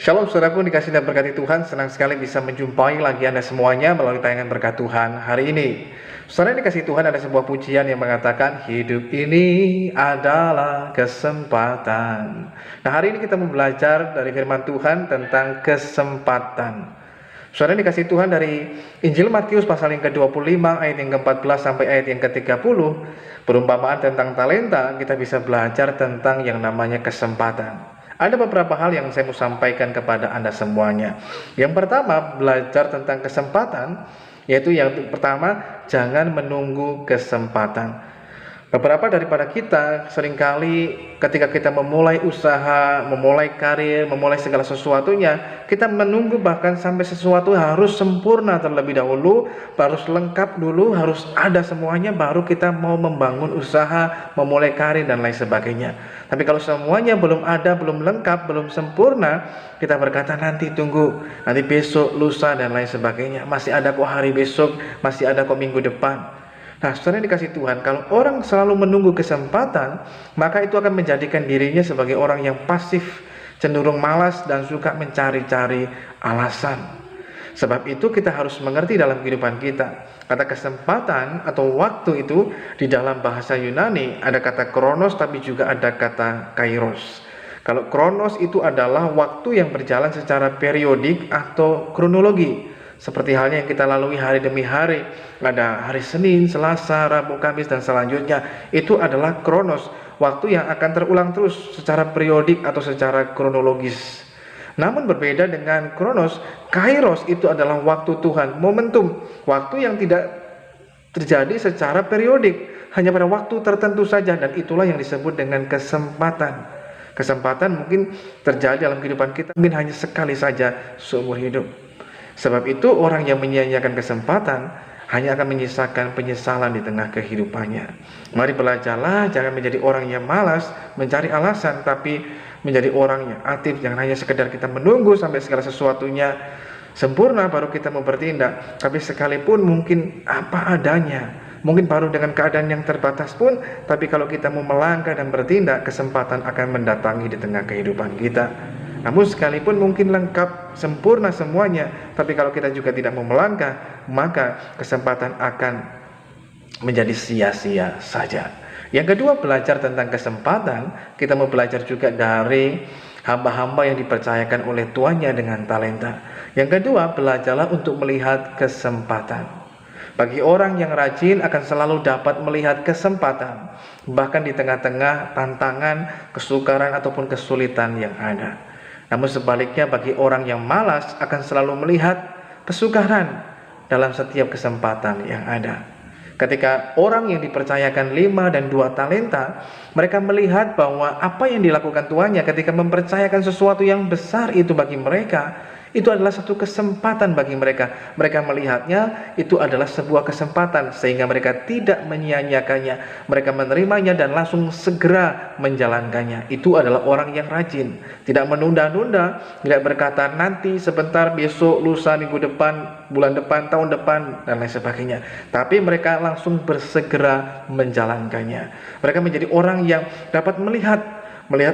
Shalom saudaraku, dikasih dan berkati Tuhan. Senang sekali bisa menjumpai lagi Anda semuanya melalui tayangan berkat Tuhan hari ini. Saudara dikasih Tuhan, ada sebuah pujian yang mengatakan hidup ini adalah kesempatan. Nah, hari ini kita mau belajar dari firman Tuhan tentang kesempatan. Saudara dikasih Tuhan, dari Injil Matius pasal yang ke-25 ayat yang ke-14 sampai ayat yang ke-30, perumpamaan tentang talenta, kita bisa belajar tentang yang namanya kesempatan. Ada beberapa hal yang saya mau sampaikan kepada Anda semuanya. Yang pertama, belajar tentang kesempatan, yaitu yang pertama, jangan menunggu kesempatan. Beberapa daripada kita seringkali ketika kita memulai usaha, memulai karir, memulai segala sesuatunya, kita menunggu bahkan sampai sesuatu harus sempurna terlebih dahulu, harus lengkap dulu, harus ada semuanya, baru kita mau membangun usaha, memulai karir dan lain sebagainya. Tapi kalau semuanya belum ada, belum lengkap, belum sempurna, kita berkata nanti tunggu, nanti besok, lusa dan lain sebagainya. Masih ada kok hari besok, masih ada kok minggu depan. Nah, saudara dikasih Tuhan, kalau orang selalu menunggu kesempatan, maka itu akan menjadikan dirinya sebagai orang yang pasif, cenderung malas dan suka mencari-cari alasan. Sebab itu kita harus mengerti dalam kehidupan kita. Kata kesempatan atau waktu itu di dalam bahasa Yunani ada kata kronos, tapi juga ada kata kairos. Kalau kronos itu adalah waktu yang berjalan secara periodik atau kronologi. Seperti halnya yang kita lalui hari demi hari, ada hari Senin, Selasa, Rabu, Kamis, dan selanjutnya. Itu adalah kronos, waktu yang akan terulang terus secara periodik atau secara kronologis. Namun berbeda dengan kronos, kairos itu adalah waktu Tuhan, momentum, waktu yang tidak terjadi secara periodik, hanya pada waktu tertentu saja, dan itulah yang disebut dengan kesempatan. Kesempatan mungkin terjadi dalam kehidupan kita, mungkin hanya sekali saja seumur hidup. Sebab itu orang yang menyia-nyiakan kesempatan hanya akan menyisakan penyesalan di tengah kehidupannya. Mari belajarlah, jangan menjadi orang yang malas mencari alasan, tapi menjadi orang yang aktif. Jangan hanya sekedar kita menunggu sampai segala sesuatunya sempurna baru kita mau bertindak. Tapi sekalipun mungkin apa adanya, mungkin baru dengan keadaan yang terbatas pun, tapi kalau kita mau melangkah dan bertindak, kesempatan akan mendatangi di tengah kehidupan kita. Namun sekalipun mungkin lengkap, sempurna semuanya, tapi kalau kita juga tidak mau melangkah, maka kesempatan akan menjadi sia-sia saja. Yang kedua, belajar tentang kesempatan, kita mau belajar juga dari hamba-hamba yang dipercayakan oleh tuannya dengan talenta. Yang kedua, belajarlah untuk melihat kesempatan. Bagi orang yang rajin akan selalu dapat melihat kesempatan, bahkan di tengah-tengah tantangan, kesukaran ataupun kesulitan yang ada. Namun sebaliknya bagi orang yang malas akan selalu melihat kesukaran dalam setiap kesempatan yang ada. Ketika orang yang dipercayakan 5 dan 2 talenta, mereka melihat bahwa apa yang dilakukan tuannya ketika mempercayakan sesuatu yang besar itu bagi mereka, itu adalah satu kesempatan bagi mereka. Mereka melihatnya itu adalah sebuah kesempatan, sehingga mereka tidak menyia-nyiakannya. Mereka menerimanya dan langsung segera menjalankannya. Itu adalah orang yang rajin, tidak menunda-nunda, tidak berkata nanti, sebentar, besok, lusa, minggu depan, bulan depan, tahun depan, dan lain sebagainya. Tapi mereka langsung bersegera menjalankannya. Mereka menjadi orang yang dapat melihat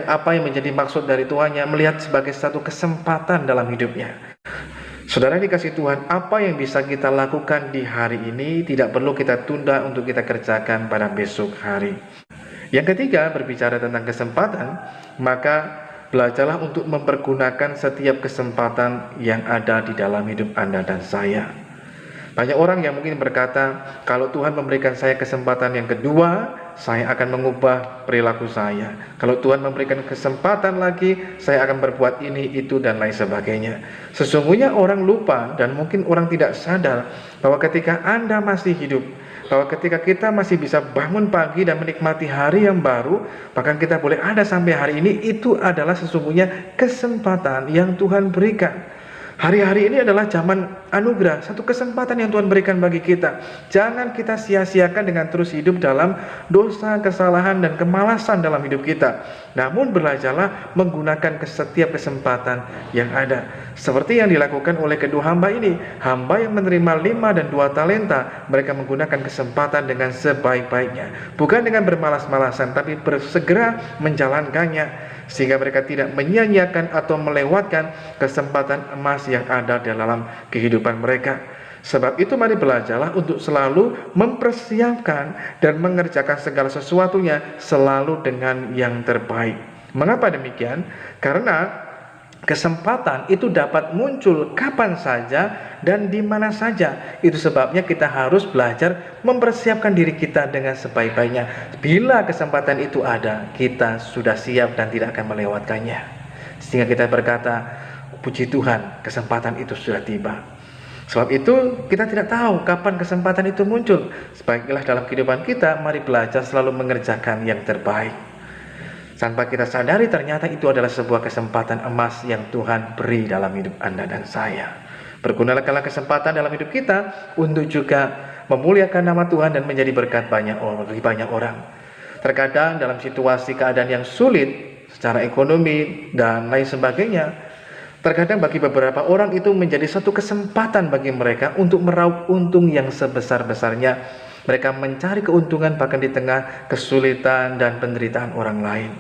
apa yang menjadi maksud dari tuannya, melihat sebagai satu kesempatan dalam hidupnya. Saudara dikasih Tuhan, apa yang bisa kita lakukan di hari ini tidak perlu kita tunda untuk kita kerjakan pada besok hari. Yang ketiga, berbicara tentang kesempatan, maka belajarlah untuk mempergunakan setiap kesempatan yang ada di dalam hidup Anda dan saya. Banyak orang yang mungkin berkata, kalau Tuhan memberikan saya kesempatan yang kedua, saya akan mengubah perilaku saya. Kalau Tuhan memberikan kesempatan lagi, saya akan berbuat ini, itu, dan lain sebagainya. Sesungguhnya orang lupa dan mungkin orang tidak sadar bahwa ketika Anda masih hidup, bahwa ketika kita masih bisa bangun pagi dan menikmati hari yang baru, bahkan kita boleh ada sampai hari ini, itu adalah sesungguhnya kesempatan yang Tuhan berikan. Hari-hari ini adalah zaman anugerah, satu kesempatan yang Tuhan berikan bagi kita. Jangan kita sia-siakan dengan terus hidup dalam dosa, kesalahan, dan kemalasan dalam hidup kita. Namun belajarlah menggunakan setiap kesempatan yang ada. Seperti yang dilakukan oleh kedua hamba ini. Hamba yang menerima 5 dan 2 talenta, mereka menggunakan kesempatan dengan sebaik-baiknya. Bukan dengan bermalas-malasan, tapi bersegera menjalankannya. sehingga mereka tidak menyia-nyiakan atau melewatkan kesempatan emas yang ada dalam kehidupan mereka. Sebab itu mari belajarlah untuk selalu mempersiapkan dan mengerjakan segala sesuatunya selalu dengan yang terbaik. Mengapa demikian? Karena kesempatan itu dapat muncul kapan saja dan di mana saja. Itu sebabnya kita harus belajar mempersiapkan diri kita dengan sebaik-baiknya. Bila kesempatan itu ada, kita sudah siap dan tidak akan melewatkannya. Sehingga kita berkata, puji Tuhan, kesempatan itu sudah tiba. Sebab itu kita tidak tahu kapan kesempatan itu muncul. Sebaiknya dalam kehidupan kita, mari belajar selalu mengerjakan yang terbaik. Tanpa kita sadari ternyata itu adalah sebuah kesempatan emas yang Tuhan beri dalam hidup Anda dan saya. Bergunalah kesempatan dalam hidup kita untuk juga memuliakan nama Tuhan dan menjadi berkat bagi banyak orang. Terkadang dalam situasi keadaan yang sulit secara ekonomi dan lain sebagainya, terkadang bagi beberapa orang itu menjadi satu kesempatan bagi mereka untuk meraup untung yang sebesar-besarnya. Mereka mencari keuntungan bahkan di tengah kesulitan dan penderitaan orang lain.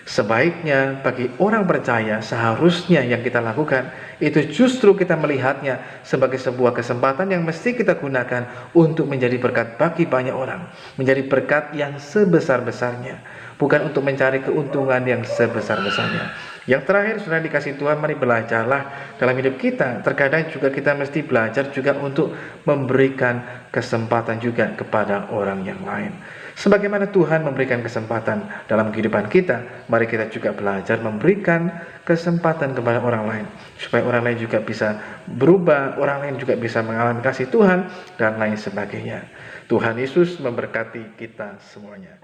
Sebaiknya bagi orang percaya seharusnya yang kita lakukan itu justru kita melihatnya sebagai sebuah kesempatan yang mesti kita gunakan untuk menjadi berkat bagi banyak orang. Menjadi berkat yang sebesar-besarnya, bukan untuk mencari keuntungan yang sebesar-besarnya. Yang terakhir, sudah dikasih Tuhan, mari belajarlah dalam hidup kita. Terkadang juga kita mesti belajar juga untuk memberikan kesempatan juga kepada orang yang lain. Sebagaimana Tuhan memberikan kesempatan dalam kehidupan kita, mari kita juga belajar memberikan kesempatan kepada orang lain, supaya orang lain juga bisa berubah, orang lain juga bisa mengalami kasih Tuhan, dan lain sebagainya. Tuhan Yesus memberkati kita semuanya.